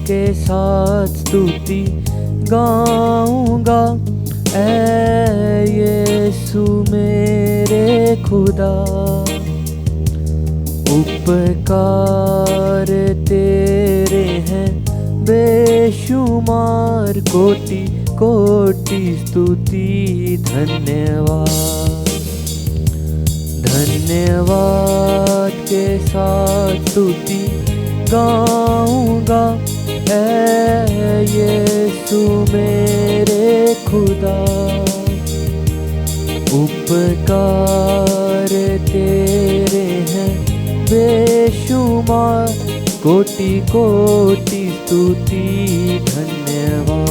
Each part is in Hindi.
के साथ स्तुति गाऊंगा, ऐ यीशु मेरे खुदा। उपकार तेरे हैं बेशुमार, कोटि कोटि स्तुति धन्यवाद। धन्यवाद के साथ स्तुति गाऊंगा, ऐ यीशु मेरे खुदा। उपकार तेरे हैं बेशुमार, कोटि कोटि स्तुति धन्यवाद।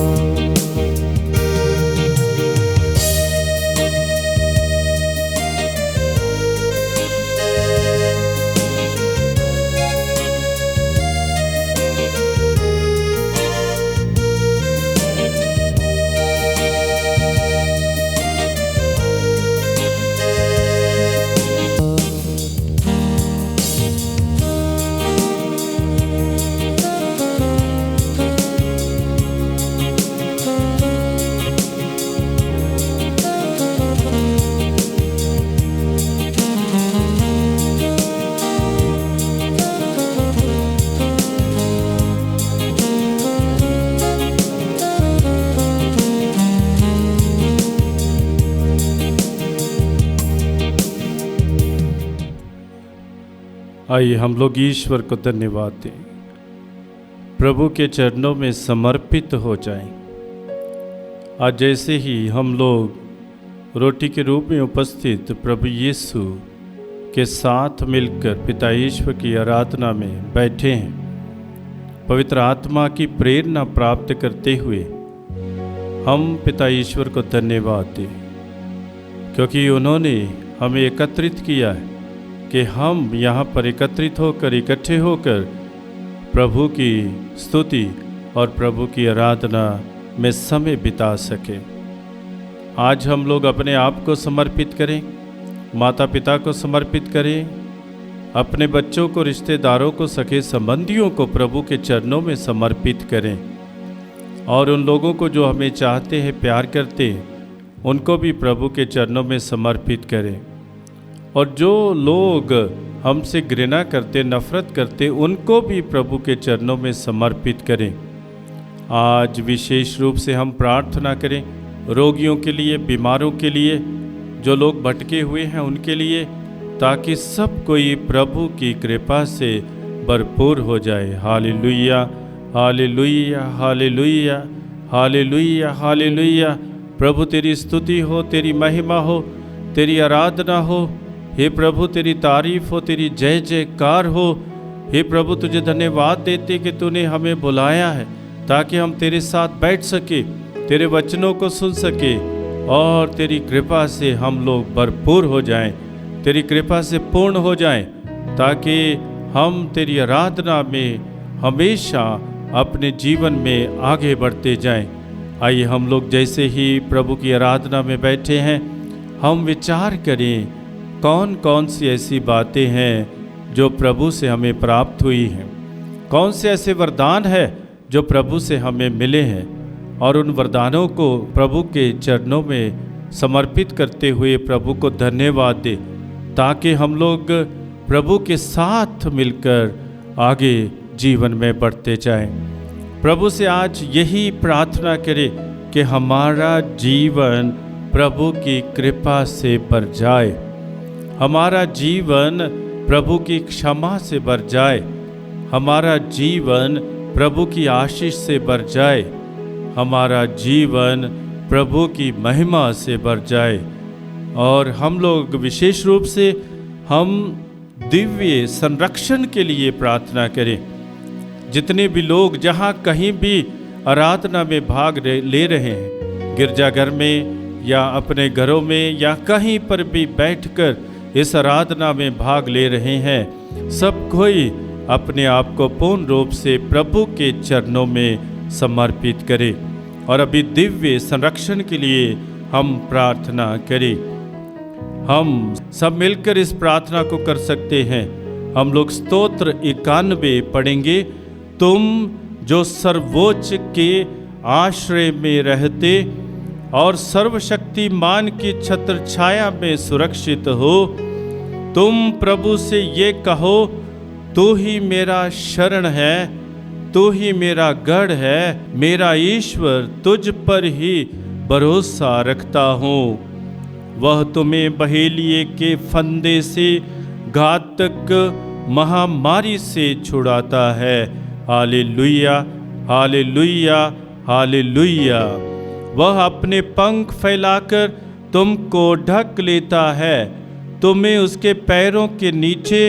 आइए हम लोग ईश्वर को धन्यवाद दें, प्रभु के चरणों में समर्पित हो जाएं। आज जैसे ही हम लोग रोटी के रूप में उपस्थित प्रभु यीशु के साथ मिलकर पिता ईश्वर की आराधना में बैठे हैं, पवित्र आत्मा की प्रेरणा प्राप्त करते हुए हम पिता ईश्वर को धन्यवाद दें, क्योंकि उन्होंने हमें एकत्रित किया है कि हम यहाँ पर एकत्रित होकर इकट्ठे होकर प्रभु की स्तुति और प्रभु की आराधना में समय बिता सकें। आज हम लोग अपने आप को समर्पित करें, माता पिता को समर्पित करें, अपने बच्चों को, रिश्तेदारों को, सगे संबंधियों को प्रभु के चरणों में समर्पित करें, और उन लोगों को जो हमें चाहते हैं, प्यार करते हैं, उनको भी प्रभु के चरणों में समर्पित करें। और जो लोग हमसे घृणा करते, नफरत करते, उनको भी प्रभु के चरणों में समर्पित करें। आज विशेष रूप से हम प्रार्थना करें रोगियों के लिए, बीमारों के लिए, जो लोग भटके हुए हैं उनके लिए, ताकि सब कोई प्रभु की कृपा से भरपूर हो जाए। Hallelujah, hallelujah, hallelujah, hallelujah, hallelujah. प्रभु तेरी स्तुति हो, तेरी महिमा हो, तेरी आराधना हो। हे प्रभु तेरी तारीफ हो, तेरी जय जयकार हो। हे प्रभु तुझे धन्यवाद देते कि तूने हमें बुलाया है ताकि हम तेरे साथ बैठ सके, तेरे वचनों को सुन सके, और तेरी कृपा से हम लोग भरपूर हो जाएं, तेरी कृपा से पूर्ण हो जाएं, ताकि हम तेरी आराधना में हमेशा अपने जीवन में आगे बढ़ते जाएं। आइए हम लोग जैसे ही प्रभु की आराधना में बैठे हैं, हम विचार करें कौन कौन सी ऐसी बातें हैं जो प्रभु से हमें प्राप्त हुई हैं, कौन से ऐसे वरदान हैं जो प्रभु से हमें मिले हैं, और उन वरदानों को प्रभु के चरणों में समर्पित करते हुए प्रभु को धन्यवाद दे, ताकि हम लोग प्रभु के साथ मिलकर आगे जीवन में बढ़ते जाएं। प्रभु से आज यही प्रार्थना करें कि हमारा जीवन प्रभु की कृपा से भर जाए, हमारा जीवन प्रभु की क्षमा से भर जाए, हमारा जीवन प्रभु की आशीष से भर जाए, हमारा जीवन प्रभु की महिमा से भर जाए। और हम लोग विशेष रूप से हम दिव्य संरक्षण के लिए प्रार्थना करें। जितने भी लोग जहाँ कहीं भी आराधना में भाग ले रहे हैं, गिरजाघर में या अपने घरों में या कहीं पर भी बैठकर इस आराधना में भाग ले रहे हैं, सब कोई अपने आप को पूर्ण रूप से प्रभु के चरणों में समर्पित करे। और अभी दिव्य संरक्षण के लिए हम प्रार्थना करें। हम सब मिलकर इस प्रार्थना को कर सकते हैं। हम लोग स्तोत्र 91 पढ़ेंगे। तुम जो सर्वोच्च के आश्रय में रहते और सर्वशक्तिमान की छत्र छाया में सुरक्षित हो, तुम प्रभु से ये कहो, तू ही मेरा शरण है, तू ही मेरा गढ़ है, मेरा ईश्वर, तुझ पर ही भरोसा रखता हूँ। वह तुम्हें बहेलिए के फंदे से, घातक महामारी से छुड़ाता है। Hallelujah, hallelujah, hallelujah. वह अपने पंख फैलाकर तुमको ढक लेता है, तुम्हें उसके पैरों के नीचे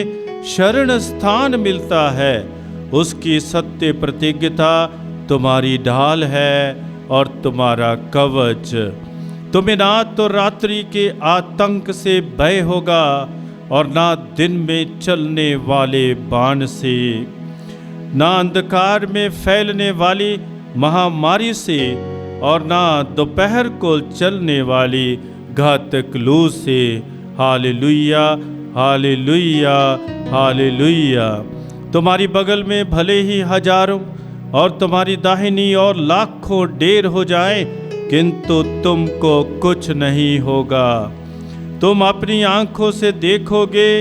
शरण स्थान मिलता है। उसकी सत्य प्रतिज्ञता तुम्हारी ढाल है और तुम्हारा कवच। तुम्हें ना तो रात्रि के आतंक से भय होगा और ना दिन में चलने वाले बाण से, ना अंधकार में फैलने वाली महामारी से, और ना दोपहर को चलने वाली घातक लू से। Hallelujah, hallelujah, hallelujah. तुम्हारी बगल में भले ही हजारों और तुम्हारी दाहिनी ओर लाखों ढेर हो जाए, किंतु तुमको कुछ नहीं होगा। तुम अपनी आंखों से देखोगे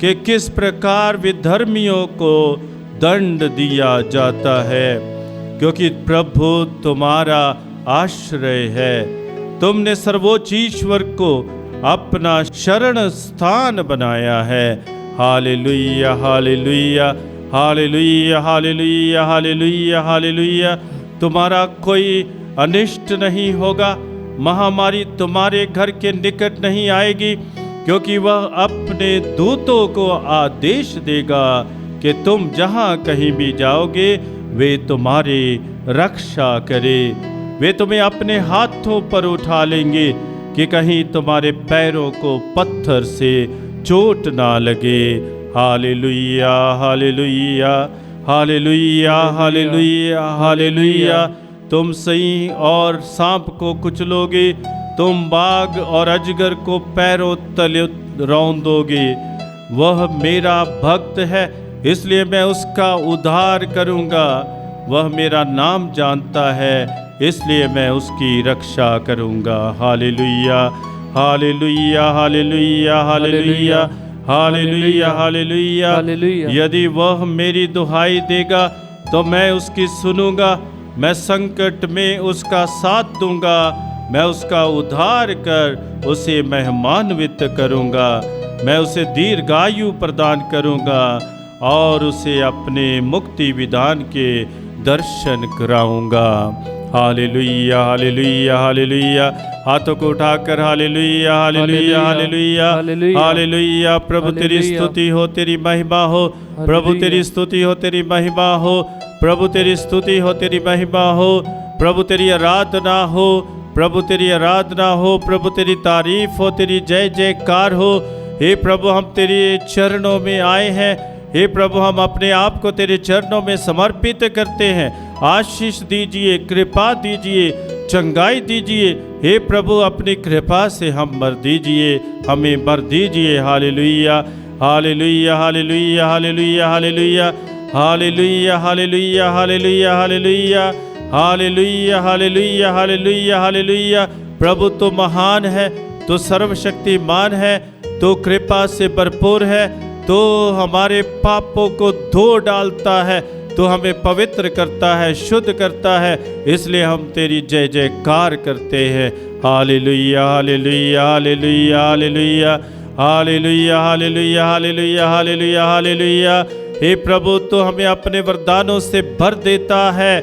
कि किस प्रकार विधर्मियों को दंड दिया जाता है, क्योंकि प्रभु तुम्हारा आश्रय है। तुमने सर्वोच्च ईश्वर को अपना शरण स्थान बनाया है। Hallelujah, hallelujah, hallelujah, hallelujah, hallelujah, hallelujah. तुम्हारा कोई अनिष्ट नहीं होगा, महामारी तुम्हारे घर के निकट नहीं आएगी, क्योंकि वह अपने दूतों को आदेश देगा कि तुम जहाँ कहीं भी जाओगे वे तुम्हारी रक्षा करे। वे तुम्हें अपने हाथों पर उठा लेंगे कि कहीं तुम्हारे पैरों को पत्थर से चोट ना लगे। Hallelujah, hallelujah, hallelujah, hallelujah, hallelujah. तुम सही और सांप को कुचलोगे, तुम बाघ और अजगर को पैरों तले रौंदोगे। वह मेरा भक्त है, इसलिए मैं उसका उद्धार करूँगा। वह मेरा नाम जानता है, इसलिए मैं उसकी रक्षा करूँगा। Hallelujah, hallelujah, hallelujah, hallelujah, hallelujah, hallelujah. यदि वह मेरी दुहाई देगा तो मैं उसकी सुनूंगा। मैं संकट में उसका साथ दूंगा। मैं उसका उद्धार कर उसे महिमान्वित करूंगा। मैं उसे दीर्घायु प्रदान करूंगा और उसे अपने मुक्ति विधान के दर्शन कराऊंगा। Hallelujah, hallelujah, hallelujah. हाथों को उठाकर हालेलुया, हालेलुया, हालेलुया, हालेलुया। प्रभु तेरी स्तुति हो, तेरी महिमा हो। प्रभु तेरी स्तुति हो, तेरी महिमा हो। प्रभु तेरी स्तुति हो, तेरी महिमा हो। प्रभु तेरी आराधना हो, प्रभु तेरी आराधना हो। प्रभु तेरी तारीफ हो, तेरी जय जयकार हो। हे प्रभु, हम तेरे चरणों में आए हैं। हे प्रभु, हम अपने आप को तेरे चरणों में समर्पित करते हैं। आशीष दीजिए, कृपा दीजिए, चंगाई दीजिए। हे प्रभु, अपनी कृपा से हम भर दीजिए, हमें भर दीजिए। Hallelujah, hallelujah, hallelujah, hallelujah, hallelujah, hallelujah, hallelujah, hallelujah, hallelujah, hallelujah, hallelujah, hallelujah, hallelujah. प्रभु तो महान है, तो सर्वशक्तिमान है, तो कृपा से भरपूर है, तो हमारे पापों को धो डालता है, तो हमें पवित्र करता है, शुद्ध करता है। इसलिए हम तेरी जय जयकार करते हैं। Hallelujah, hallelujah, hallelujah, hallelujah, hallelujah, hallelujah, hallelujah, hallelujah, hallelujah. हे प्रभु, तो हमें अपने वरदानों से भर देता है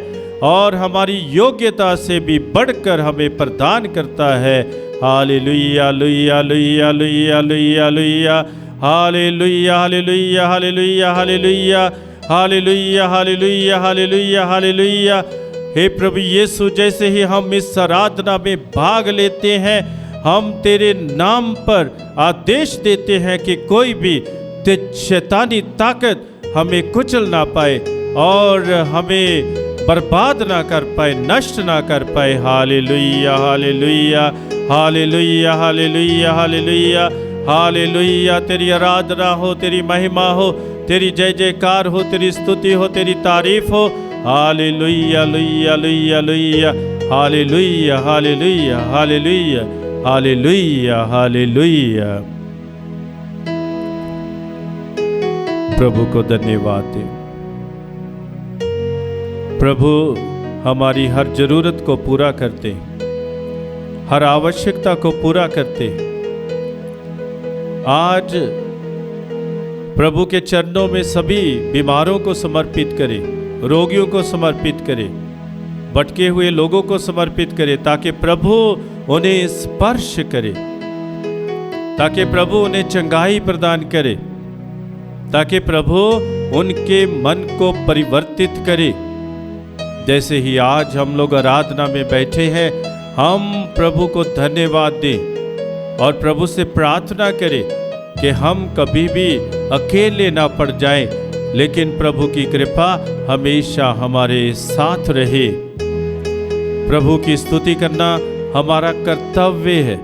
और हमारी योग्यता से भी बढ़कर हमें प्रदान करता है। हालेलुया, लुया, लुया, लुया, लुया, लुया। Hallelujah, hallelujah, hallelujah, hallelujah, hallelujah, hallelujah, hallelujah, hallelujah. हे प्रभु यीशु, जैसे ही हम इस आराधना में भाग लेते हैं, हम तेरे नाम पर आदेश देते हैं कि कोई भी शैतानी ताकत हमें कुचल ना पाए और हमें बर्बाद ना कर पाए, नष्ट ना कर पाए। Hallelujah, hallelujah, hallelujah, hallelujah, hallelujah, hallelujah. तेरी आराधना हो, तेरी महिमा हो, तेरी जय जयकार हो, तेरी स्तुति हो, तेरी तारीफ हो। हालेलुया लुया लुया लुया hallelujah hallelujah hallelujah hallelujah hallelujah. प्रभु को धन्यवाद दें। प्रभु हमारी हर जरूरत को पूरा करते, हर आवश्यकता को पूरा करते। आज प्रभु के चरणों में सभी बीमारों को समर्पित करें, रोगियों को समर्पित करें, भटके हुए लोगों को समर्पित करें, ताकि प्रभु उन्हें स्पर्श करे, ताकि प्रभु उन्हें चंगाई प्रदान करे, ताकि प्रभु उनके मन को परिवर्तित करे। जैसे ही आज हम लोग आराधना में बैठे हैं, हम प्रभु को धन्यवाद दें और प्रभु से प्रार्थना करें कि हम कभी भी अकेले ना पड़ जाएं, लेकिन प्रभु की कृपा हमेशा हमारे साथ रहे। प्रभु की स्तुति करना हमारा कर्तव्य है,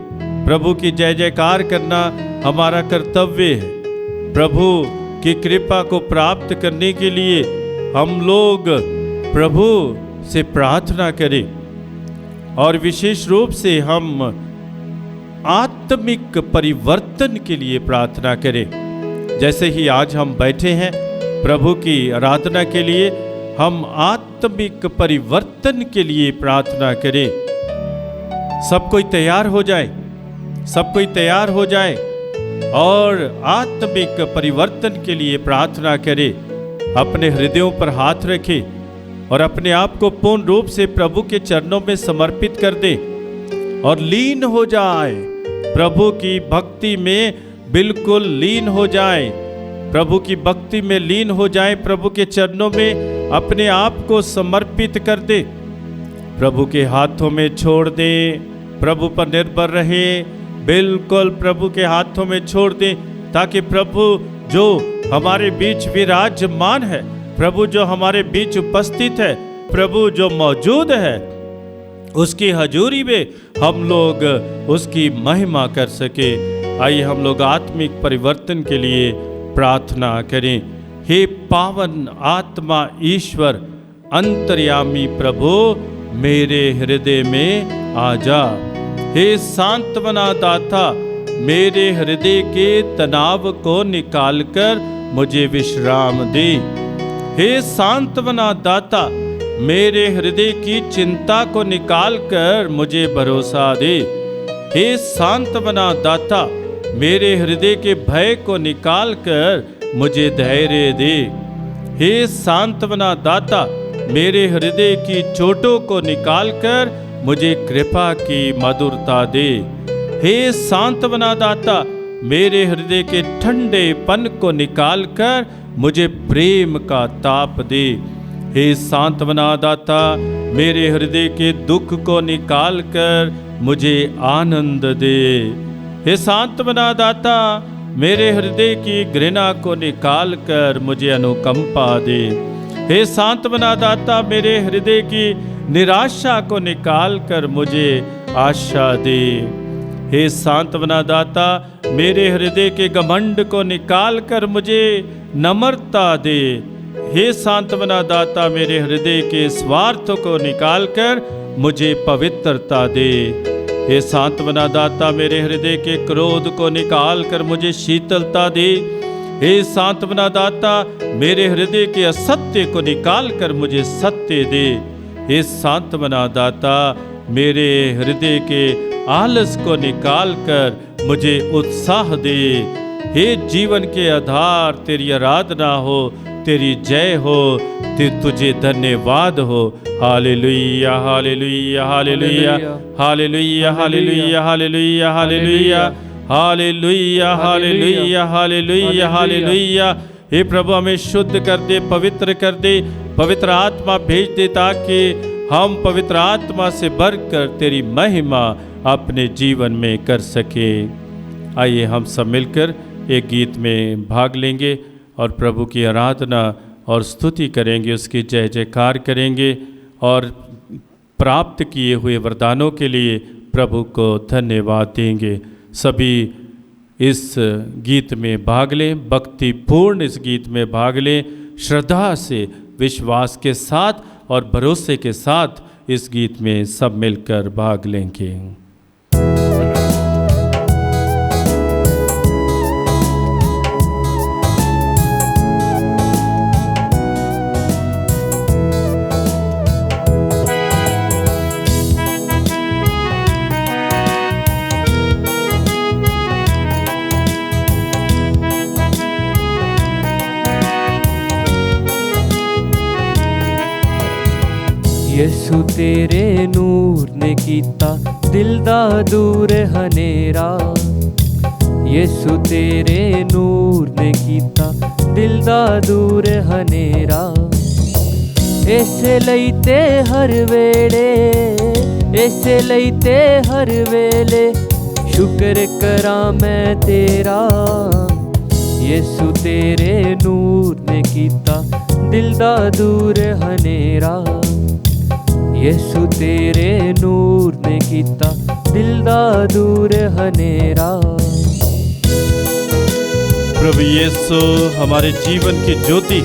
प्रभु की जय जयकार करना हमारा कर्तव्य है। प्रभु की कृपा को प्राप्त करने के लिए हम लोग प्रभु से प्रार्थना करें और विशेष रूप से हम आत्मिक परिवर्तन के लिए प्रार्थना करें। जैसे ही आज हम बैठे हैं प्रभु की आराधना के लिए, हम आत्मिक परिवर्तन के लिए प्रार्थना करें। सब कोई तैयार हो जाए, सब कोई तैयार हो जाए और आत्मिक परिवर्तन के लिए प्रार्थना करें। अपने हृदयों पर हाथ रखें और अपने आप को पूर्ण रूप से प्रभु के चरणों में समर्पित कर दे और लीन हो जाए, प्रभु की भक्ति में बिल्कुल लीन हो जाए, प्रभु की भक्ति में लीन हो जाए, प्रभु के चरणों में अपने आप को समर्पित कर दे, प्रभु के हाथों में छोड़ दे, प्रभु पर निर्भर रहे, बिल्कुल प्रभु के हाथों में छोड़ दे, ताकि प्रभु जो हमारे बीच विराजमान है, प्रभु जो हमारे बीच उपस्थित है, प्रभु जो मौजूद है, उसकी हजूरी में हम लोग उसकी महिमा कर सके। आइए हम लोग आत्मिक परिवर्तन के लिए प्रार्थना करें। हे पावन आत्मा ईश्वर, अंतर्यामी प्रभु मेरे हृदय में आ जा। हे सांत्वना दाता, मेरे हृदय के तनाव को निकालकर मुझे विश्राम दे। हे सांत्वना दाता, मेरे हृदय की चिंता को निकालकर मुझे भरोसा दे। हे सांत्वना दाता, मेरे हृदय के भय को निकालकर मुझे धैर्य दे। हे सांत्वना दाता, मेरे हृदय की चोटों को निकालकर मुझे कृपा की मधुरता दे। हे सांत्वना दाता, मेरे हृदय के ठंडेपन को निकालकर मुझे प्रेम का ताप दे। हे सांत्वना दाता, मेरे हृदय के दुख को निकालकर मुझे आनंद दे। हे सांत्वना दाता, मेरे हृदय की घृणा को निकालकर मुझे अनुकंपा दे। हे सांत्वना दाता, मेरे हृदय की निराशा को निकालकर मुझे आशा दे। हे सांत्वना दाता, मेरे हृदय के घमंड को निकालकर मुझे नम्रता दे। हे सांत्वना दाता, मेरे हृदय के स्वार्थ को निकालकर मुझे पवित्रता दे। हे सांत्वना दाता, मेरे हृदय के क्रोध को निकालकर मुझे शीतलता दे। हे सांत्वना दाता, मेरे हृदय के असत्य को निकालकर मुझे सत्य दे। हे सांत्वना दाता, मेरे हृदय के आलस को निकालकर मुझे उत्साह दे। हे जीवन के आधार, तेरी आराधना हो, तेरी जय हो, तुझे धन्यवाद हो। Hallelujah hallelujah hallelujah hallelujah hallelujah hallelujah hallelujah hallelujah hallelujah hallelujah hallelujah. हे प्रभु, हमें शुद्ध कर दे, पवित्र कर दे, पवित्र आत्मा भेज दे, ताकि हम पवित्र आत्मा से भरकर तेरी महिमा अपने जीवन में कर सके। आइए हम सब मिलकर एक गीत में भाग लेंगे और प्रभु की आराधना और स्तुति करेंगे, उसकी जय जयकार करेंगे और प्राप्त किए हुए वरदानों के लिए प्रभु को धन्यवाद देंगे। सभी इस गीत में भाग लें, भक्तिपूर्ण इस गीत में भाग लें, श्रद्धा से विश्वास के साथ और भरोसे के साथ इस गीत में सब मिलकर भाग लेंगे। यसु तेरे नूर ने कीता दिल दा दूर हनेरा, यसु तेरे नूर ने कीता दिल दा दूर हनेरा। इस लई ते हर वेले, इस लई ते हर वेले शुक्र करां मैं तेरा। यसु तेरे नूर ने कीता दिल दा दूर हनेरा, यसु तेरे नूर ने कीता दिल दा दूर हनेरा। प्रभु यीशु हमारे जीवन की ज्योति,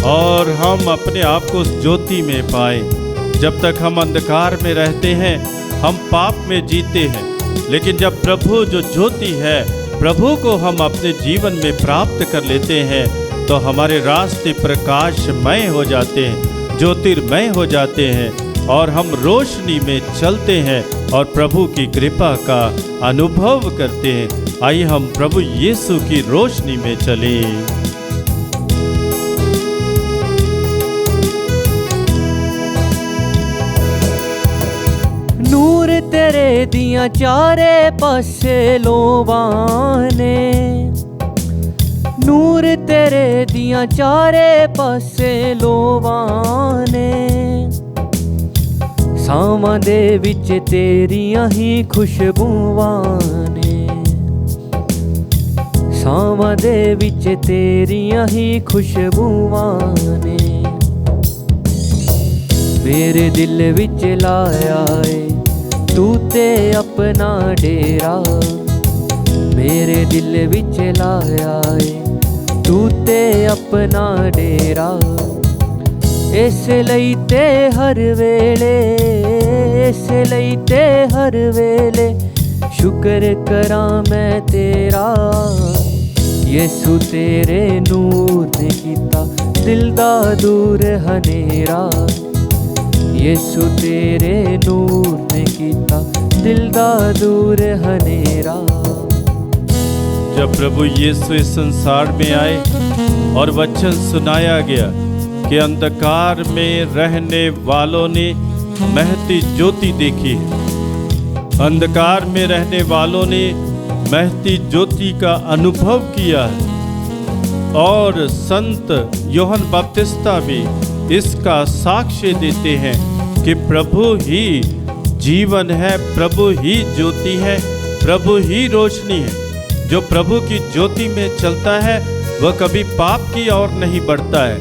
और हम अपने आप को उस ज्योति में पाए। जब तक हम अंधकार में रहते हैं हम पाप में जीते हैं, लेकिन जब प्रभु जो ज्योति है प्रभु को हम अपने जीवन में प्राप्त कर लेते हैं तो हमारे रास्ते प्रकाशमय हो जाते हैं, ज्योतिर्मय हो जाते हैं और हम रोशनी में चलते हैं और प्रभु की कृपा का अनुभव करते हैं। आइए हम प्रभु यीशु की रोशनी में चलें। नूर तेरे दियां चारे पासे लोवाने, नूर तेरे दियां चारे पासे लोवाने। सावां दे विच तेरियां ही खुशबूआं ने, सावां दे विच तेरियां ही खुशबूआं ने। मेरे दिल विच लाया है तू ते अपना डेरा, मेरे दिल विच लाया है तू ते अपना डेरा। इस लई ते हर वेले, इस लई ते हर वेले शुक्र करां मैं तेरा। यसु तेरे नूर ने कीता दिल दा दूर हनेरा, यसु तेरे नूर ने कीता दिल दा दूर हनेरा। जब प्रभु यीशु इस संसार में आए और वचन सुनाया गया कि अंधकार में रहने वालों ने महती ज्योति देखी है, अंधकार में रहने वालों ने महती ज्योति का अनुभव किया है और संत यूहन्ना बपतिस्ता भी इसका साक्ष्य देते हैं कि प्रभु ही जीवन है, प्रभु ही ज्योति है, प्रभु ही रोशनी है। जो प्रभु की ज्योति में चलता है वह कभी पाप की ओर नहीं बढ़ता है,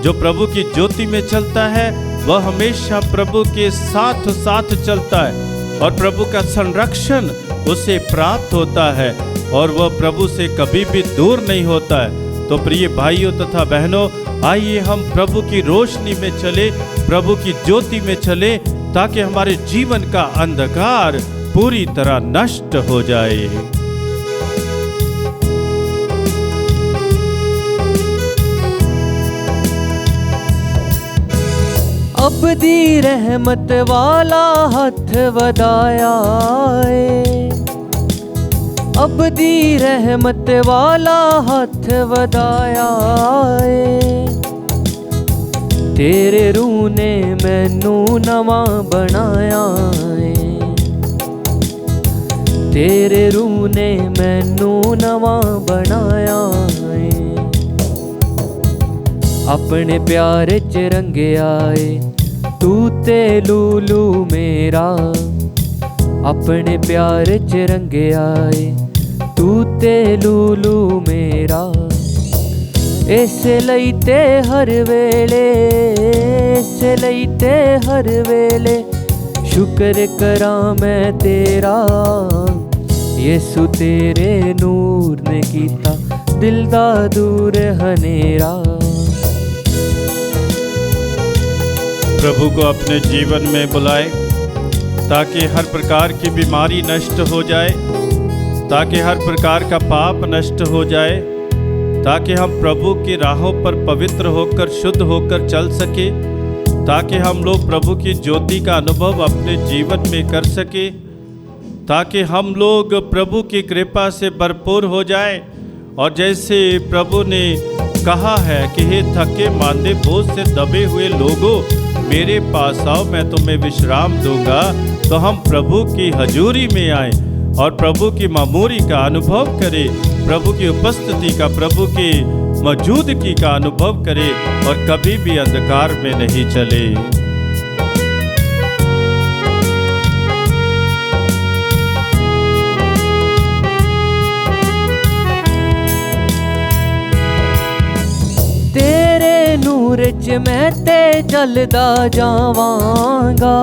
जो प्रभु की ज्योति में चलता है वह हमेशा प्रभु के साथ साथ चलता है और प्रभु का संरक्षण उसे प्राप्त होता है और वह प्रभु से कभी भी दूर नहीं होता है। तो प्रिय भाइयों तथा बहनों, आइए हम प्रभु की रोशनी में चले, प्रभु की ज्योति में चले, ताकि हमारे जीवन का अंधकार पूरी तरह नष्ट हो जाए। अब दी रहमत वाला हथ वधाया है, अब दी रहमत वाला हथ वधाया है। तेरे रूह ने मैनू नवां बनाया है, तेरे रूह ने मैनू नवां बनाया है। अपने प्यार च रंगया है तू ते लूलू मेरा, अपने प्यार च रंगया है तू ते लूलू मेरा। इस लई ते हर वेले, इस लई ते हर वेले शुक्र करां मैं तेरा। यसु तेरे नूर ने कीता दिल दा दूर हनेरा, प्रभु को अपने जीवन में बुलाए ताकि हर प्रकार की बीमारी नष्ट हो जाए, ताकि हर प्रकार का पाप नष्ट हो जाए, ताकि हम प्रभु की राहों पर पवित्र होकर शुद्ध होकर चल सके, ताकि हम लोग प्रभु की ज्योति का अनुभव अपने जीवन में कर सके, ताकि हम लोग प्रभु की कृपा से भरपूर हो जाए। और जैसे प्रभु ने कहा है कि हे थके मांदे बोझ से दबे हुए लोगों, मेरे पास आओ, मैं तुम्हें विश्राम दूंगा। तो हम प्रभु की हजूरी में आए और प्रभु की मामूरी का अनुभव करें, प्रभु की उपस्थिति का, प्रभु की मौजूदगी का अनुभव करें और कभी भी अंधकार में नहीं चले। तेरे नूर च मैं ते चलदा जावांगा,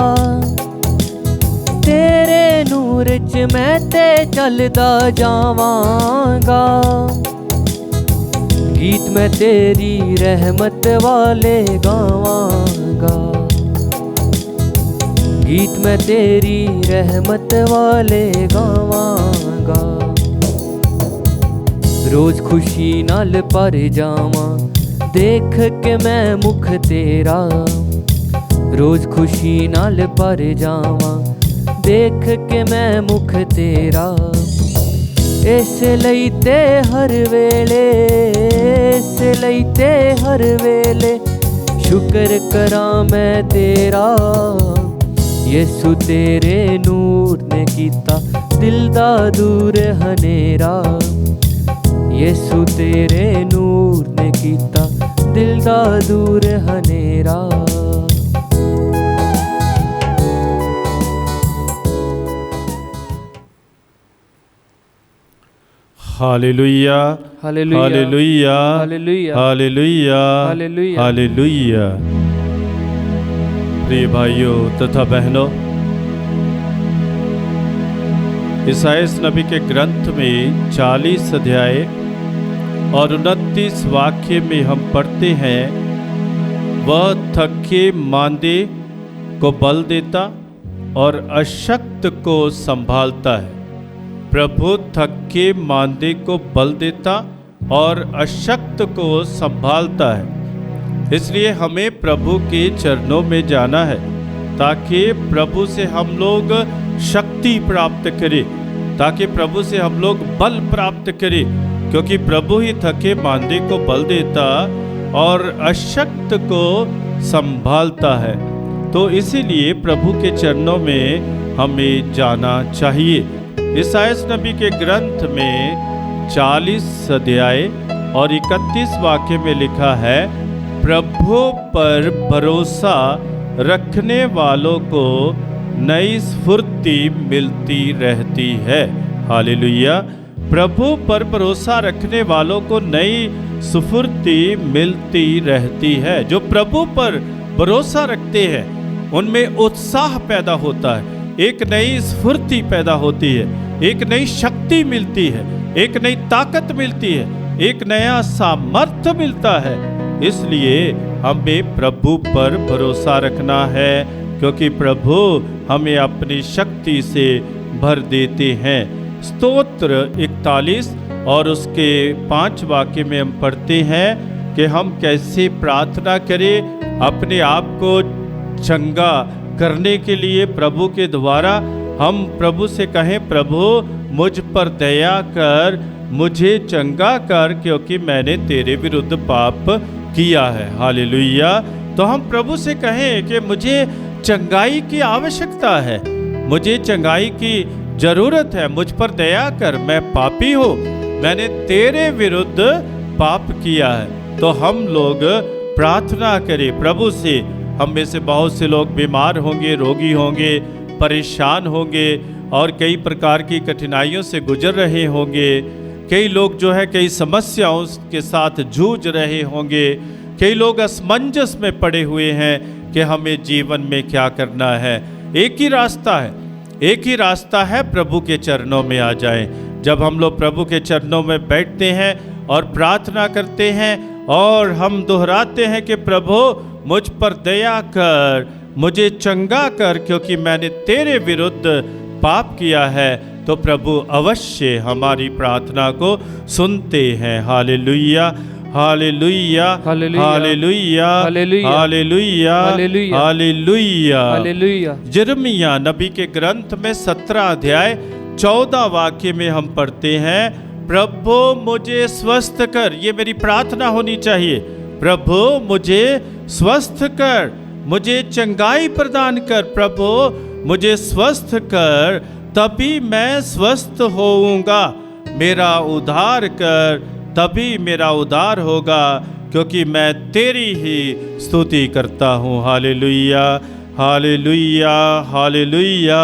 तेरे नूर च मैं ते चलदा जावांगा। गीत मैं तेरी रहमत वाले गावांगा, गीत मैं तेरी रहमत वाले गावांगा। रोज खुशी नाल भर जावां देख के मैं मुख तेरा, रोज खुशी नाल भर जावां देख के मैं मुख तेरा। इस लई ते हर वेले, इस लई ते हर वेले शुक्र करां मैं तेरा। यसु तेरे नूर ने कीता दिल दा दूर हनेरा, यसु तेरे नूर ने कीता दिल दा दूर हनेरा। Hallelujah, hallelujah, hallelujah, hallelujah, hallelujah, hallelujah, hallelujah. प्रिय भाइयों तथा बहनों, ईसाइयाह नबी के ग्रंथ में 40 अध्याय और 29 वाक्य में हम पढ़ते हैं, वह थके मांदे को बल देता और अशक्त को संभालता है। प्रभु थके मांदे को बल देता और अशक्त को संभालता है। इसलिए हमें प्रभु के चरणों में जाना है ताकि प्रभु से हम लोग शक्ति प्राप्त करें, ताकि प्रभु से हम लोग बल प्राप्त करें, क्योंकि प्रभु ही थके मांदे को बल देता और अशक्त को संभालता है। तो इसीलिए प्रभु के चरणों में हमें जाना चाहिए। ईसाइयाह नबी के ग्रंथ में 40 अध्याय और 31 वाक्य में लिखा है, प्रभु पर भरोसा रखने वालों को नई स्फूर्ति मिलती रहती है। हालेलुया। प्रभु पर भरोसा रखने वालों को नई स्फूर्ति मिलती रहती है। जो प्रभु पर भरोसा रखते हैं उनमें उत्साह पैदा होता है, एक नई स्फूर्ति पैदा होती है, एक नई शक्ति मिलती है, एक नई ताकत मिलती है, एक नया सामर्थ्य मिलता है। इसलिए हमें प्रभु पर भरोसा रखना है, क्योंकि प्रभु हमें अपनी शक्ति से भर देते हैं। स्तोत्र 41 और उसके 5 वाक्य में हम पढ़ते हैं कि हम कैसे प्रार्थना करें अपने आप को चंगा करने के लिए। प्रभु के द्वारा हम प्रभु से कहें, प्रभु मुझ पर दया कर, मुझे चंगा कर, क्योंकि मैंने तेरे विरुद्ध पाप किया है। हालेलुया। तो हम प्रभु से कहें कि मुझे चंगाई की आवश्यकता है, मुझे चंगाई की जरूरत है, मुझ पर दया कर, मैं पापी हूँ, मैंने तेरे विरुद्ध पाप किया है। तो हम लोग प्रार्थना करें प्रभु से। हम में से बहुत से लोग बीमार होंगे, रोगी होंगे, परेशान होंगे और कई प्रकार की कठिनाइयों से गुजर रहे होंगे। कई लोग जो है कई समस्याओं के साथ जूझ रहे होंगे। कई लोग असमंजस में पड़े हुए हैं कि हमें जीवन में क्या करना है। एक ही रास्ता है, एक ही रास्ता है, प्रभु के चरणों में आ जाएं। जब हम लोग प्रभु के चरणों में बैठते हैं और प्रार्थना करते हैं और हम दोहराते हैं कि प्रभु मुझ पर दया कर, मुझे चंगा कर, क्योंकि मैंने तेरे विरुद्ध पाप किया है। तो प्रभु अवश्य हमारी प्रार्थना को सुनते हैं। Hallelujah, hallelujah, hallelujah, hallelujah, hallelujah, hallelujah, hallelujah, hallelujah. Hallelujah. यिर्मयाह नबी के ग्रंथ में 17 अध्याय 14 वाक्य में हम पढ़ते हैं, प्रभु मुझे स्वस्थ कर। ये मेरी प्रार्थना होनी चाहिए। प्रभु मुझे स्वस्थ कर, मुझे चंगाई प्रदान कर। प्रभु मुझे स्वस्थ कर, तभी मैं स्वस्थ होऊंगा। मेरा उद्धार कर, तभी मेरा उद्धार होगा, क्योंकि मैं तेरी ही स्तुति करता हूँ। Hallelujah, hallelujah, hallelujah,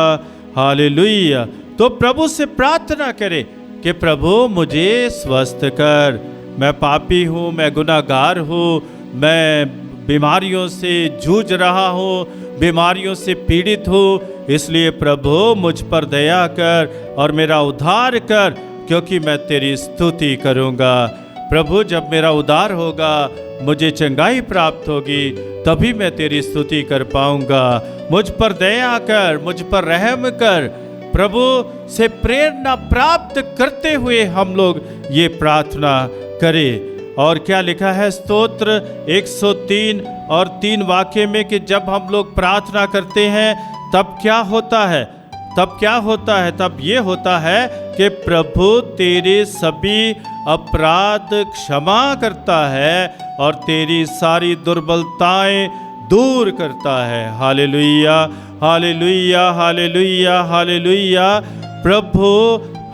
hallelujah. तो प्रभु से प्रार्थना करें कि प्रभु मुझे स्वस्थ कर। मैं पापी हूँ, मैं गुनाहगार हूँ, मैं बीमारियों से जूझ रहा हूँ, बीमारियों से पीड़ित हूँ। इसलिए प्रभु मुझ पर दया कर और मेरा उद्धार कर, क्योंकि मैं तेरी स्तुति करूँगा। प्रभु जब मेरा उद्धार होगा, मुझे चंगाई प्राप्त होगी, तभी मैं तेरी स्तुति कर पाऊँगा। मुझ पर दया कर, मुझ पर रहम कर। प्रभु से प्रेरणा प्राप्त करते हुए हम लोग ये प्रार्थना करें। और क्या लिखा है स्तोत्र 103 और 3 वाक्य में कि जब हम लोग प्रार्थना करते हैं तब क्या होता है? तब क्या होता है? तब ये होता है कि प्रभु तेरे सभी अपराध क्षमा करता है और तेरी सारी दुर्बलताएं दूर करता है। Hallelujah, hallelujah, hallelujah, hallelujah. प्रभु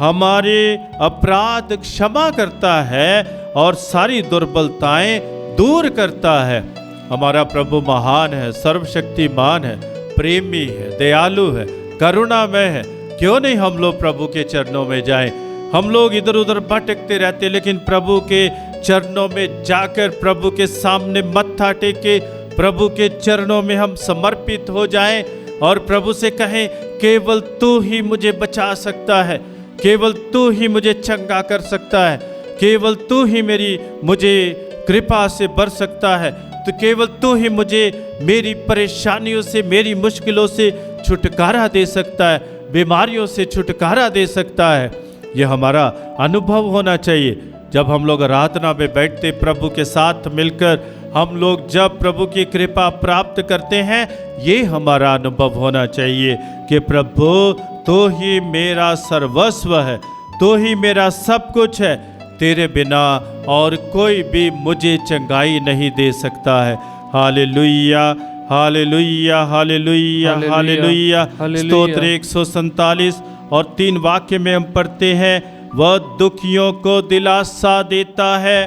हमारे अपराध क्षमा करता है और सारी दुर्बलताएं दूर करता है। हमारा प्रभु महान है, सर्वशक्तिमान है, प्रेमी है, दयालु है, करुणामय है। क्यों नहीं हम लोग प्रभु के चरणों में जाएं? हम लोग इधर उधर भटकते रहते, लेकिन प्रभु के चरणों में जाकर प्रभु के सामने मत्था टेके प्रभु के चरणों में हम समर्पित हो जाएं और प्रभु से कहें, केवल तू ही मुझे बचा सकता है, केवल तू ही मुझे चंगा कर सकता है, केवल तू ही मुझे कृपा से भर सकता है, तो केवल तू ही मुझे मेरी परेशानियों से, मेरी मुश्किलों से छुटकारा दे सकता है, बीमारियों से छुटकारा दे सकता है। यह हमारा अनुभव होना चाहिए। जब हम लोग आराधना में बैठते प्रभु के साथ मिलकर, हम लोग जब प्रभु की कृपा प्राप्त करते हैं, ये हमारा अनुभव होना चाहिए कि प्रभु तो ही मेरा सर्वस्व है, तो ही मेरा सब कुछ है, तेरे बिना और कोई भी मुझे चंगाई नहीं दे सकता है। Hallelujah, hallelujah, hallelujah, hallelujah. स्तोत्र 147 और 3 वाक्य में हम पढ़ते हैं, वह दुखियों को दिलासा देता है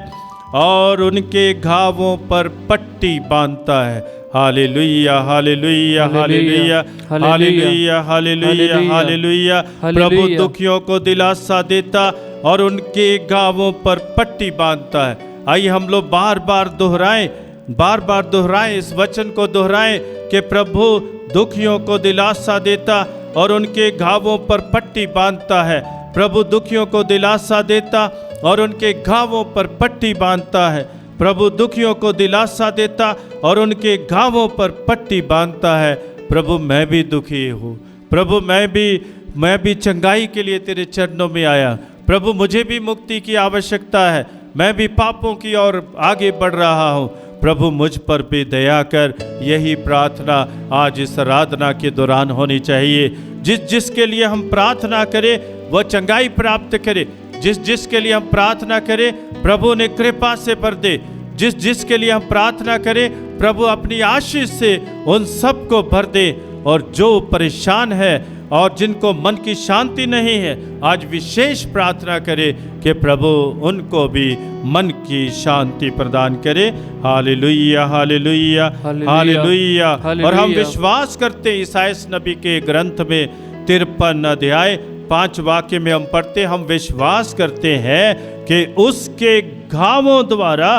और उनके घावों पर पट्टी बांधता है। Hallelujah, hallelujah, hallelujah, hallelujah, hallelujah, hallelujah. प्रभु दुखियों को दिलासा देता और उनके घावों पर पट्टी बांधता है। आइए हम लोग बार बार दोहराएं, इस वचन को दोहराएं कि प्रभु दुखियों को दिलासा देता और उनके घावों पर पट्टी बांधता है। प्रभु दुखियों को दिलासा देता और उनके घावों पर पट्टी बांधता है। प्रभु दुखियों को दिलासा देता और उनके घावों पर पट्टी बांधता है। प्रभु मैं भी दुखी हूँ, प्रभु मैं भी चंगाई के लिए तेरे चरणों में आया। प्रभु मुझे भी मुक्ति की आवश्यकता है, मैं भी पापों की ओर आगे बढ़ रहा हूँ। प्रभु मुझ पर भी दया कर। यही प्रार्थना आज इस आराधना के दौरान होनी चाहिए। जिसके लिए हम प्रार्थना करें वह चंगाई प्राप्त करे। जिसके लिए हम प्रार्थना करें प्रभु ने कृपा से भर दे। जिसके लिए हम प्रार्थना करें प्रभु अपनी आशीष से उन सबको भर दे। और जो परेशान है और जिनको मन की शांति नहीं है, आज विशेष प्रार्थना करें कि प्रभु उनको भी मन की शांति प्रदान करे। Hallelujah, hallelujah, hallelujah. और हम विश्वास करते हैं ईसायाह नबी के ग्रंथ में 53 अध्याय 5 वाक्य में हम पढ़ते, हम विश्वास करते हैं कि उसके घावों द्वारा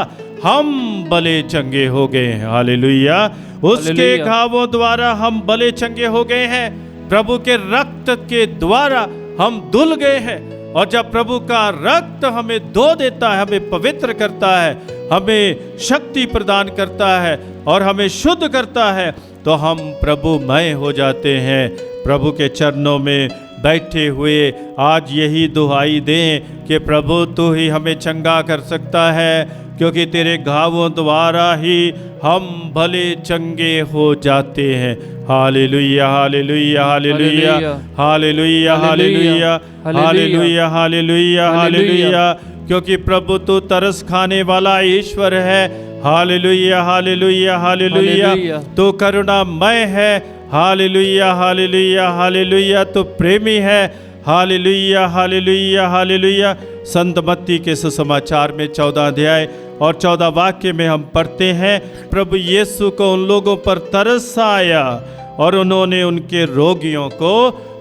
हम भले चंगे हो गए हैं। हालेलुया, उसके घावों द्वारा हम भले चंगे हो गए हैं। प्रभु के रक्त के द्वारा हम धुल गए हैं। और जब प्रभु का रक्त हमें धो देता है, हमें पवित्र करता है, हमें शक्ति प्रदान करता है और हमें शुद्ध करता है, तो हम प्रभुमय हो जाते हैं। प्रभु के चरणों में बैठे हुए आज यही दुहाई दें कि प्रभु तू ही हमें चंगा कर सकता है, क्योंकि तेरे घावों द्वारा ही हम भले चंगे हो जाते हैं। Hallelujah hallelujah hallelujah hallelujah hallelujah hallelujah hallelujah hallelujah, क्योंकि प्रभु तू तरस खाने वाला ईश्वर है। हालेलुया हालेलुया हालेलुया, तू करुणामय है। हालेलुया हालेलुया हालेलुया, तू प्रेमी है। Hallelujah hallelujah hallelujah. संत मत्ती के सुसमाचार में 14 अध्याय और 14 वाक्य में हम पढ़ते हैं, प्रभु यीशु को उन लोगों पर तरस आया और उन्होंने उनके रोगियों को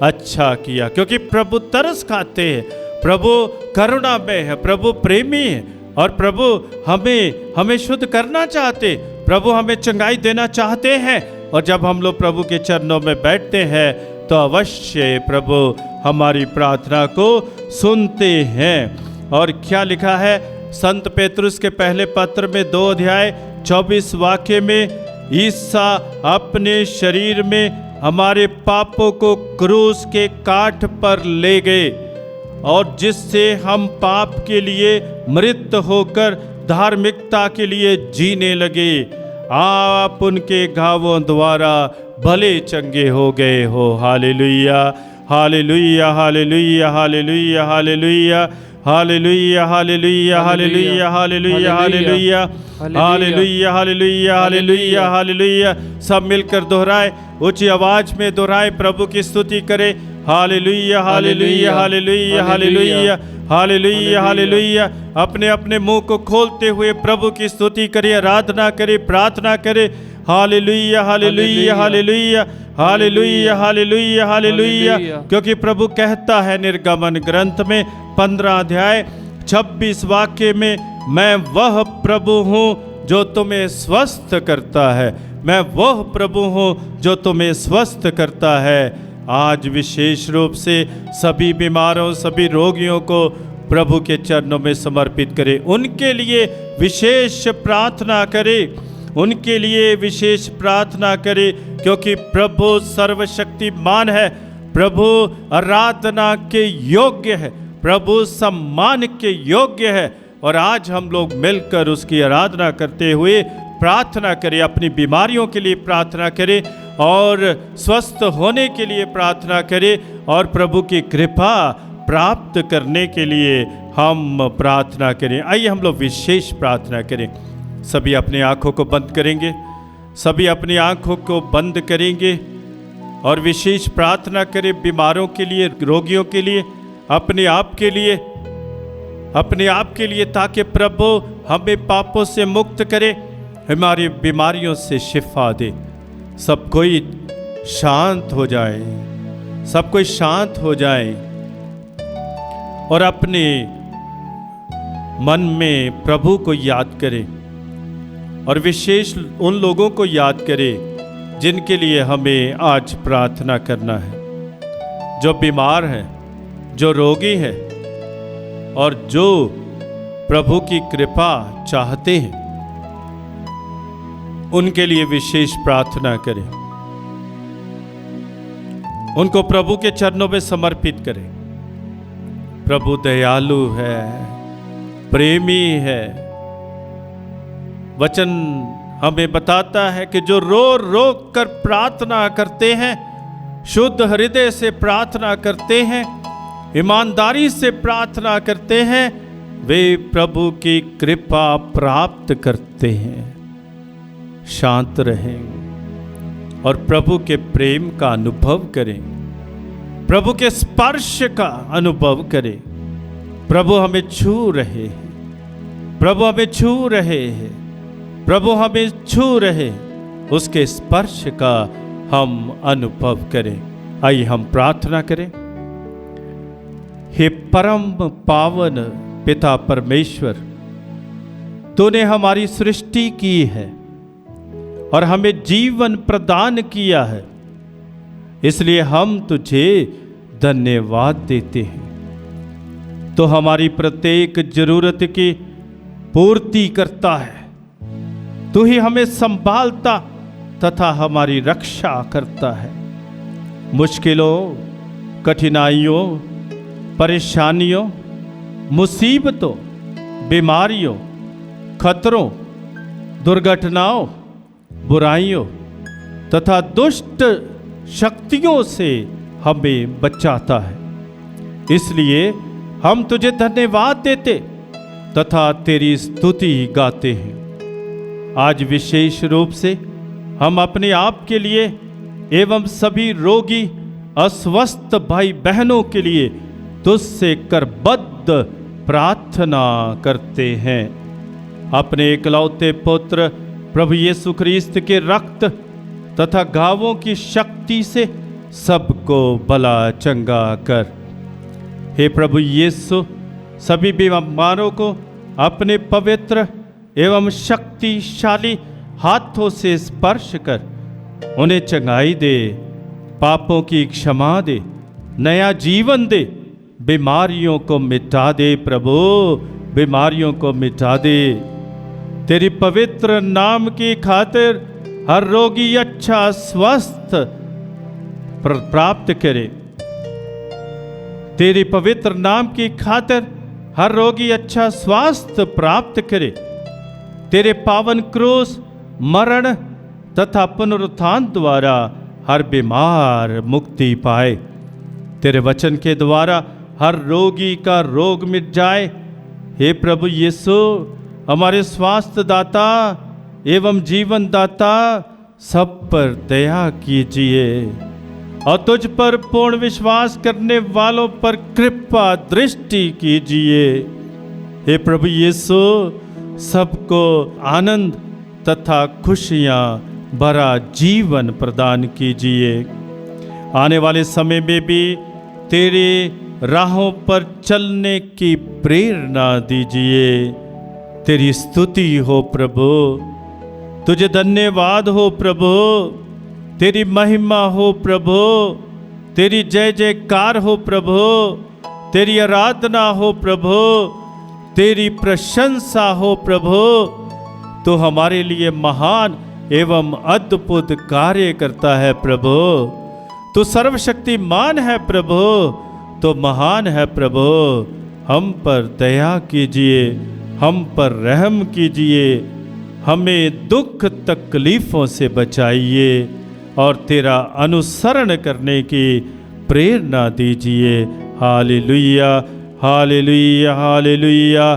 अच्छा किया। क्योंकि प्रभु तरस खाते हैं, प्रभु करुणामय है, प्रभु प्रेमी है और प्रभु हमें शुद्ध करना चाहते, प्रभु हमें चंगाई देना चाहते हैं। और जब हम लोग प्रभु के चरणों में बैठते हैं तो अवश्य प्रभु हमारी प्रार्थना को सुनते हैं। और क्या लिखा है संत पेतरुस के पहले पत्र में 2 अध्याय 24 वाक्य में, ईसा अपने शरीर में हमारे पापों को क्रूस के काठ पर ले गए और जिससे हम पाप के लिए मृत होकर धार्मिकता के लिए जीने लगे, आप उनके घावों द्वारा भले चंगे हो गए हो। Hallelujah hallelujah hallelujah hallelujah hallelujah hallelujah hallelujah hallelujah hallelujah hallelujah hallelujah hallelujah hallelujah hallelujah. सब मिलकर दोहराए, ऊंची आवाज में दोहराए, प्रभु की स्तुति करें। Hallelujah hallelujah hallelujah hallelujah hallelujah hallelujah. अपने अपने मुंह को खोलते हुए प्रभु की स्तुति करें, आराधना करें, प्रार्थना करें। Hallelujah hallelujah hallelujah hallelujah hallelujah hallelujah, क्योंकि प्रभु कहता है निर्गमन ग्रंथ में 15 अध्याय 26 वाक्य में, मैं वह प्रभु हूँ जो तुम्हें स्वस्थ करता है, मैं वह प्रभु हूँ जो तुम्हें स्वस्थ करता है। आज विशेष रूप से सभी बीमारों, सभी रोगियों को प्रभु के चरणों में समर्पित करें, उनके लिए विशेष प्रार्थना करें, उनके लिए विशेष प्रार्थना करें, क्योंकि प्रभु सर्वशक्तिमान है, प्रभु आराधना के योग्य है, प्रभु सम्मान के योग्य है। और आज हम लोग मिलकर उसकी आराधना करते हुए प्रार्थना करें, अपनी बीमारियों के लिए प्रार्थना करें और स्वस्थ होने के लिए प्रार्थना करें और प्रभु की कृपा प्राप्त करने के लिए हम प्रार्थना करें। आइए हम लोग विशेष प्रार्थना करें। सभी अपनी आंखों को बंद करेंगे, सभी अपनी आंखों को बंद करेंगे और विशेष प्रार्थना करें बीमारों के लिए, रोगियों के लिए, अपने आप के लिए, अपने आप के लिए, ताकि प्रभु हमें पापों से मुक्त करे, हमारी बीमारियों से शिफा दे। सब कोई शांत हो जाए, सब कोई शांत हो जाए और अपने मन में प्रभु को याद करें और विशेष उन लोगों को याद करें जिनके लिए हमें आज प्रार्थना करना है, जो बीमार हैं, जो रोगी हैं और जो प्रभु की कृपा चाहते हैं, उनके लिए विशेष प्रार्थना करें, उनको प्रभु के चरणों में समर्पित करें। प्रभु दयालु है, प्रेमी है। वचन हमें बताता है कि जो रो रो कर प्रार्थना करते हैं, शुद्ध हृदय से प्रार्थना करते हैं, ईमानदारी से प्रार्थना करते हैं, वे प्रभु की कृपा प्राप्त करते हैं। शांत रहें और प्रभु के प्रेम का अनुभव करें, प्रभु के स्पर्श का अनुभव करें। प्रभु हमें छू रहे हैं, प्रभु हमें छू रहे हैं, प्रभु हमें छू रहे, उसके स्पर्श का हम अनुभव करें। आइए हम प्रार्थना करें। हे परम पावन पिता परमेश्वर, तूने हमारी सृष्टि की है और हमें जीवन प्रदान किया है, इसलिए हम तुझे धन्यवाद देते हैं। तो हमारी प्रत्येक जरूरत की पूर्ति करता है। तू ही हमें संभालता तथा हमारी रक्षा करता है। मुश्किलों, कठिनाइयों, परेशानियों, मुसीबतों, बीमारियों, खतरों, दुर्घटनाओं, बुराइयों तथा दुष्ट शक्तियों से हमें बचाता है। इसलिए हम तुझे धन्यवाद देते तथा तेरी स्तुति गाते हैं। आज विशेष रूप से हम अपने आप के लिए एवं सभी रोगी अस्वस्थ भाई बहनों के लिए तुझसे करबद्ध प्रार्थना करते हैं। अपने इकलौते पुत्र प्रभु यीशु ख्रीस्त के रक्त तथा घावों की शक्ति से सबको भला चंगा कर। हे प्रभु यीशु, सभी बीमारों को अपने पवित्र एवं शक्तिशाली हाथों से स्पर्श कर उन्हें चंगाई दे, पापों की क्षमा दे, नया जीवन दे, बीमारियों को मिटा दे। प्रभु, बीमारियों को मिटा दे। तेरी पवित्र नाम की खातिर हर रोगी अच्छा स्वस्थ प्राप्त करे। तेरी पवित्र नाम की खातिर हर रोगी अच्छा स्वास्थ्य प्राप्त करे। तेरे पावन क्रूस, मरण तथा पुनरुत्थान द्वारा हर बीमार मुक्ति पाए। तेरे वचन के द्वारा हर रोगी का रोग मिट जाए। हे प्रभु यीशु, हमारे स्वास्थ्य दाता एवं जीवन दाता, सब पर दया कीजिए और तुझ पर पूर्ण विश्वास करने वालों पर कृपा दृष्टि कीजिए। हे प्रभु यीशु, सबको आनंद तथा खुशियां भरा जीवन प्रदान कीजिए। आने वाले समय में भी तेरे राहों पर चलने की प्रेरणा दीजिए। तेरी स्तुति हो प्रभु, तुझे धन्यवाद हो प्रभु, तेरी महिमा हो प्रभु, तेरी जय जयकार हो प्रभु, तेरी आराधना हो प्रभु, तेरी प्रशंसा हो प्रभु। तो हमारे लिए महान एवं अद्भुत कार्य करता है प्रभु। तो सर्वशक्तिमान है प्रभु, तो महान है प्रभु। हम पर दया कीजिए, हम पर रहम कीजिए, हमें दुख तकलीफों से बचाइए और तेरा अनुसरण करने की प्रेरणा दीजिए। Hallelujah, hallelujah, hallelujah,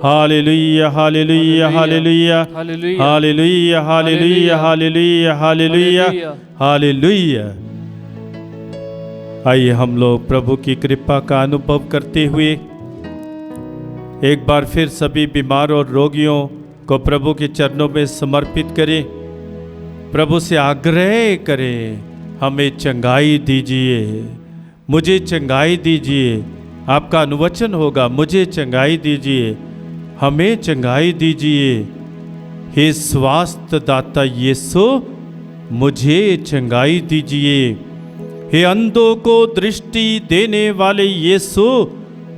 hallelujah, hallelujah, hallelujah, hallelujah, hallelujah, hallelujah, hallelujah, hallelujah. आइए हम लोग प्रभु की कृपा का अनुभव करते हुए एक बार फिर सभी बीमार और रोगियों को प्रभु के चरणों में समर्पित करें। प्रभु से आग्रह करें, हमें चंगाई दीजिए, मुझे चंगाई दीजिए। आपका अनुवचन होगा, मुझे चंगाई दीजिए, हमें चंगाई दीजिए। हे स्वास्थ्य दाता यीशु, मुझे चंगाई दीजिए। हे अंधों को दृष्टि देने वाले यीशु,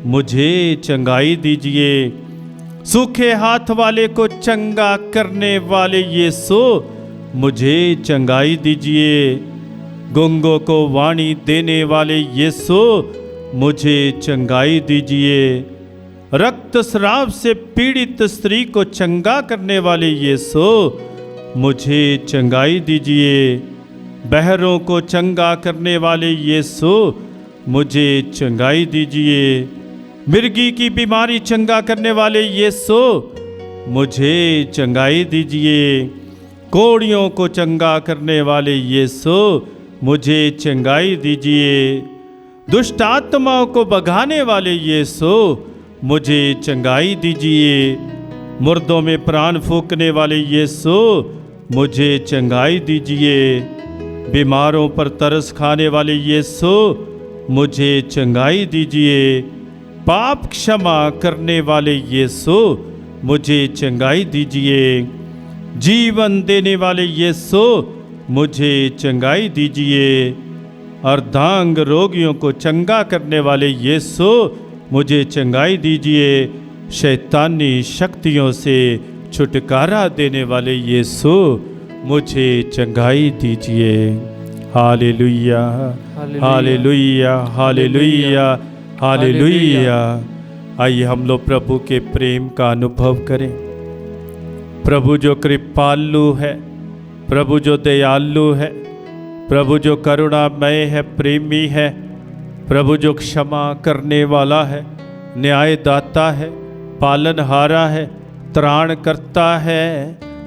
मुझे चंगाई दीजिए। सूखे हाथ वाले को चंगा करने वाले यीशु, मुझे चंगाई दीजिए। गूंगों को वाणी देने वाले यीशु, मुझे चंगाई दीजिए। रक्तस्राव से पीड़ित स्त्री को चंगा करने वाले यीशु, मुझे चंगाई दीजिए। बहरों को चंगा करने वाले यीशु, मुझे चंगाई दीजिए। मिर्गी की बीमारी चंगा करने वाले यीशु, मुझे चंगाई दीजिए। कोढ़ियों को चंगा करने वाले यीशु, मुझे चंगाई दीजिए। दुष्ट आत्माओं को भगाने वाले यीशु, मुझे चंगाई दीजिए। मुर्दों में प्राण फूंकने वाले यीशु, मुझे चंगाई दीजिए। बीमारों पर तरस खाने वाले यीशु, मुझे चंगाई दीजिए। पाप क्षमा करने वाले यीशु, मुझे चंगाई दीजिए। जीवन देने वाले यीशु, मुझे चंगाई दीजिए। अर्धांग रोगियों को चंगा करने वाले यीशु, मुझे चंगाई दीजिए। शैतानी शक्तियों से छुटकारा देने वाले यीशु मुझे चंगाई दीजिए। Hallelujah, hallelujah, hallelujah, hallelujah. आइए हम लोग प्रभु के प्रेम का अनुभव करें। प्रभु जो कृपालु है, प्रभु जो दयालु है, प्रभु जो करुणामय है, प्रेमी है, प्रभु जो क्षमा करने वाला है, न्यायदाता है, पालनहारा है, त्राण करता है,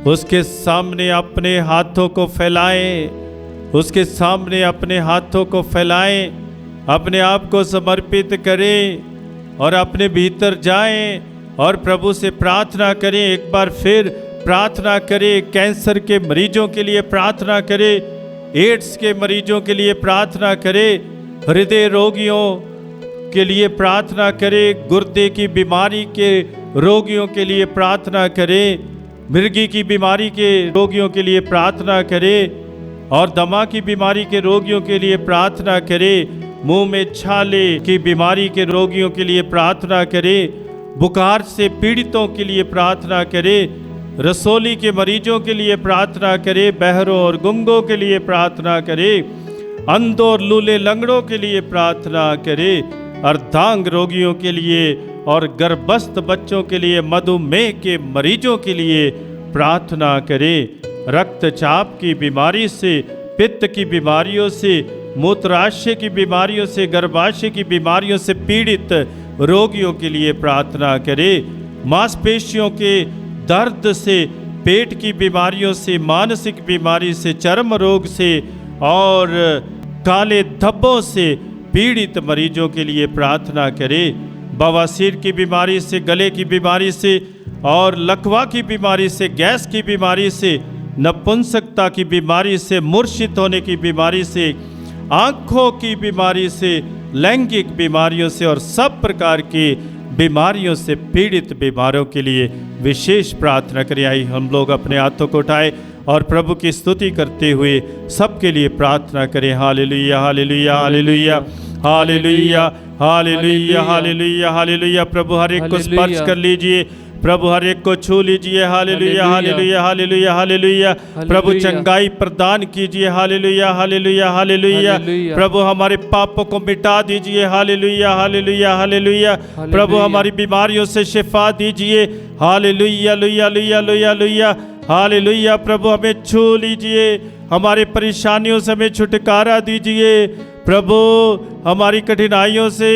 उसके सामने अपने हाथों को फैलाएं, उसके सामने अपने हाथों को फैलाएं, अपने आप को समर्पित करें और अपने भीतर जाएं और प्रभु से प्रार्थना करें। एक बार फिर प्रार्थना करें। कैंसर के मरीजों के लिए प्रार्थना करें, एड्स के मरीजों के लिए प्रार्थना करें, हृदय रोगियों के लिए प्रार्थना करें, गुर्दे की बीमारी के रोगियों के लिए प्रार्थना करें, मिर्गी की बीमारी के रोगियों के लिए प्रार्थना करें और दमा की बीमारी के रोगियों के लिए प्रार्थना करें, मुंह में छाले की बीमारी के रोगियों के लिए प्रार्थना करें, बुखार से पीड़ितों के लिए प्रार्थना करें, रसोली के मरीजों के लिए प्रार्थना करें, बहरों और गुंगों के लिए प्रार्थना करें, अंधों और लूले लंगड़ों के लिए प्रार्थना करें, अर्धांग रोगियों के लिए और गर्भस्थ बच्चों के लिए, मधुमेह के मरीजों के लिए प्रार्थना करें। रक्तचाप की बीमारी से, पित्त की बीमारियों से, मूत्राशय की बीमारियों से, गर्भाशय की बीमारियों से पीड़ित रोगियों के लिए प्रार्थना करें। मांसपेशियों के दर्द से, पेट की बीमारियों से, मानसिक बीमारी से, चर्म रोग से और काले धब्बों से पीड़ित मरीजों के लिए प्रार्थना करें। बवासीर की बीमारी से, गले की बीमारी से और लकवा की बीमारी से, गैस की बीमारी से, नपुंसकता की बीमारी से, मूर्छित होने की बीमारी से, आँखों की बीमारी से, लैंगिक बीमारियों से और सब प्रकार की बीमारियों से पीड़ित बीमारों के लिए विशेष प्रार्थना करें। आई हम लोग अपने हाथों को उठाए और प्रभु की स्तुति करते हुए सबके लिए प्रार्थना करें। Hallelujah, hallelujah, hallelujah, hallelujah, hallelujah, hallelujah, hallelujah. प्रभु हर एक को स्पर्श कर लीजिए, प्रभु हर एक को छू लीजिए। Hallelujah, hallelujah, hallelujah, hallelujah. प्रभु चंगाई प्रदान कीजिए। Hallelujah, hallelujah, hallelujah. प्रभु हमारे पापों को मिटा दीजिए। Hallelujah, hallelujah, hallelujah. प्रभु हमारी बीमारियों से शिफा दीजिए। हालेलुया, लुया, लुया, लुया, लुया, हालेलुया। प्रभु हमें छू लीजिए, हमारे परेशानियों से हमें छुटकारा दीजिए। प्रभु हमारी कठिनाइयों से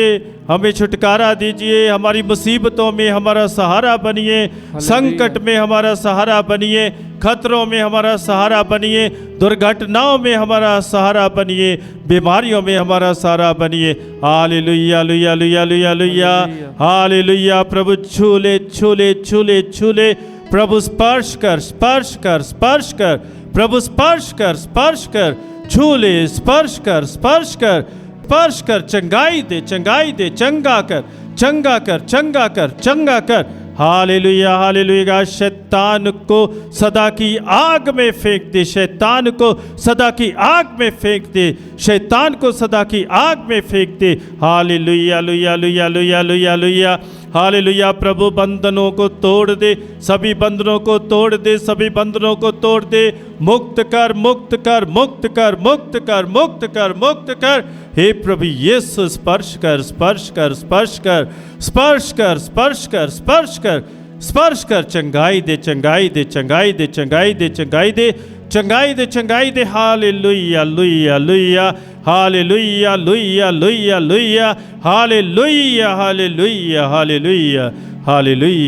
हमें छुटकारा दीजिए, हमारी मुसीबतों में हमारा सहारा बनिए, संकट में हमारा सहारा बनिए, खतरों में हमारा सहारा बनिए, दुर्घटनाओं में हमारा सहारा बनिए, बीमारियों में हमारा सहारा बनिए। हालेलुया, लुया, लुया, लुया, लुया, हालेलुया। प्रभु छूले, छूले, छूले, छूले। प्रभु स्पर्श कर, स्पर्श कर, स्पर्श कर। प्रभु स्पर्श कर, स्पर्श कर। छूले, स्पर्श कर, स्पर्श कर, स्पर्श कर। चंगाई दे, चंगाई दे, चंगा कर, चंगा कर, चंगा कर, चंगा कर। Hallelujah, hallelujah. शैतान को सदा की आग में फेंक दे, शैतान को सदा की आग में फेंक दे, शैतान को सदा की आग में फेंक दे। हालेलुया, लुया, लुया, लुया, लुया, लुया, हालेलुया। प्रभु बंधनों को तोड़ दे, सभी बंधनों को तोड़ दे, सभी बंधनों को तोड़ दे। मुक्त कर, मुक्त कर, मुक्त कर, मुक्त कर, मुक्त कर, मुक्त कर। हे प्रभु यीशु स्पर्श कर, स्पर्श कर, स्पर्श कर, स्पर्श कर, स्पर्श कर, स्पर्श कर, स्पर्श कर। चंगाई दे, चंगाई दे, चंगाई दे, चंगाई दे, चंगाई दे, चंगाई दे, चंगाई दे। हालेलुया, लुया, लुया, हालेलुया, लुया, लुया, लुया, hallelujah, hallelujah, hallelujah, hallelujah,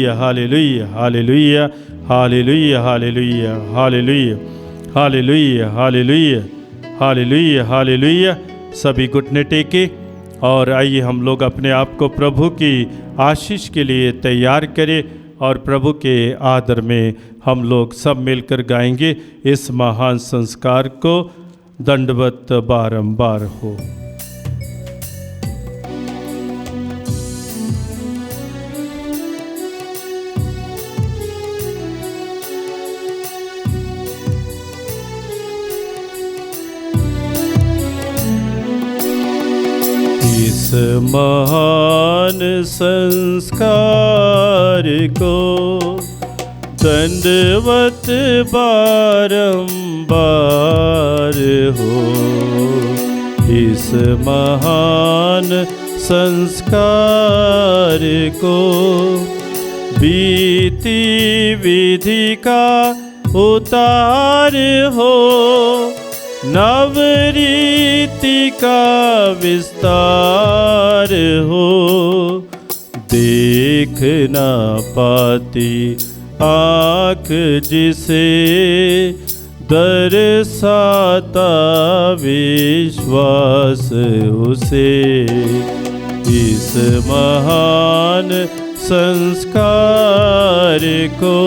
hallelujah, hallelujah, hallelujah, hallelujah, hallelujah, hallelujah, hallelujah, hallelujah, hallelujah. सभी घुटने टेके और आइए हम लोग अपने आप को प्रभु की आशीष के लिए तैयार करें और प्रभु के आदर में हम लोग सब मिलकर गाएंगे इस महान संस्कार को। दंडवत बारंबार हो। महान संस्कार को दंडवत बारंबार हो। इस महान संस्कार को बीती विधि का उतार हो, नवरीति का विस्तार हो। देख न पाती आँख जिसे दर्शाता विश्वास उसे। इस महान संस्कार को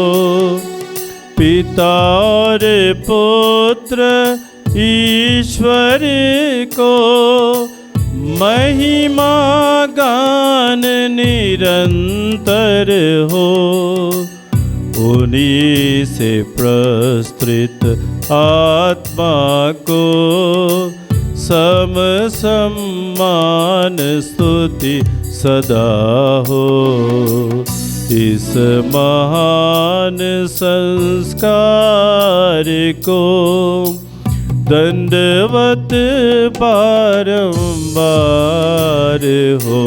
पिता और पुत्र ईश्वर को महिमा गान निरंतर हो। उन्हीं से प्रस्तुत आत्मा को सम सम्मान स्तुति सदा हो। इस महान संस्कार को दंडवत बारंबार हो।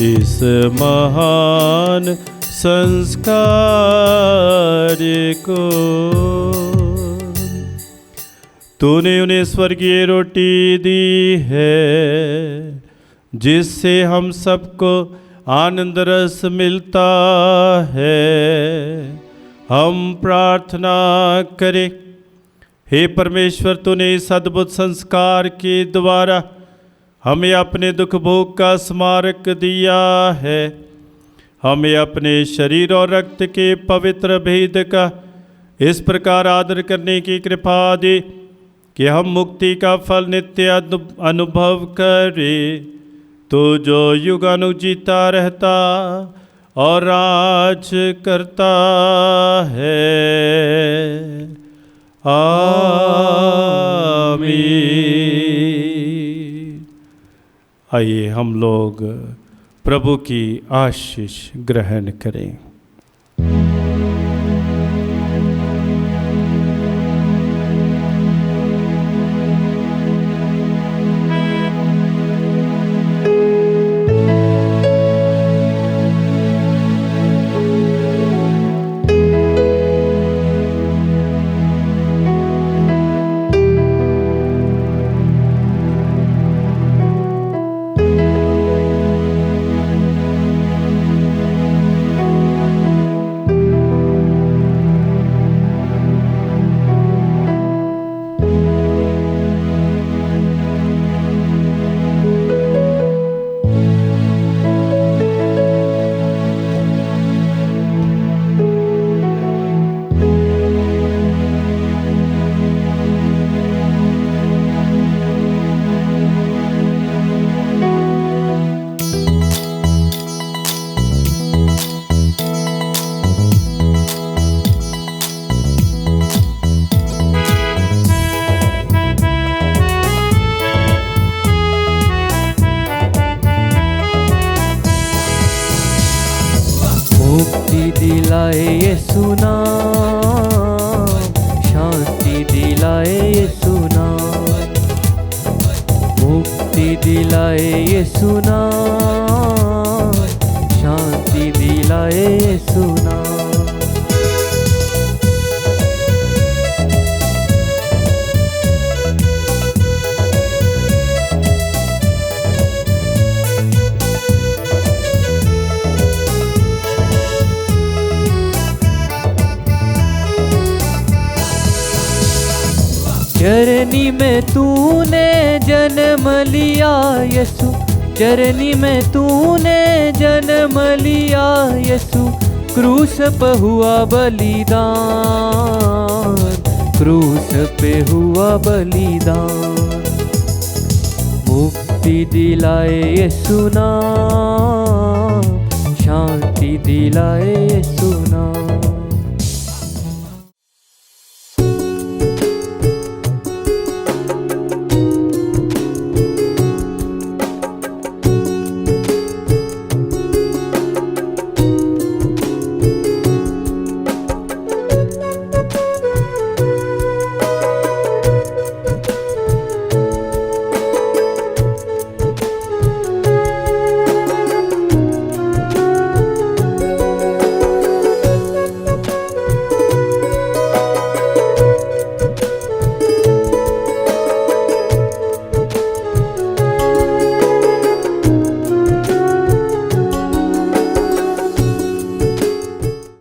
इस महान संस्कार को तूने उन्हें स्वर्गीय रोटी दी है, जिससे हम सबको आनंद रस मिलता है। हम प्रार्थना करें। हे परमेश्वर, तूने इस अद्भुत संस्कार के द्वारा हमें अपने दुख भोग का स्मारक दिया है। हमें अपने शरीर और रक्त के पवित्र भेद का इस प्रकार आदर करने की कृपा दे कि हम मुक्ति का फल नित्य अनुभव करें। तो जो युगानुग जीता रहता और राज करता है। आमीन। आइए हम लोग प्रभु की आशीष ग्रहण करें। मुक्ति दिलाए यीशु नाम, शांति दिलाए यीशु नाम। मुक्ति दिलाए यीशु नाम, शांति दिलाए यीशु नाम। चरनी में तूने जन्म लिया यीशु, चरनी में तूने जन्म लिया यीशु। क्रूस पे हुआ बलिदान, क्रूस पे हुआ बलिदान। मुक्ति दिलाए यीशु नाम, शांति दिलाए यीशु नाम।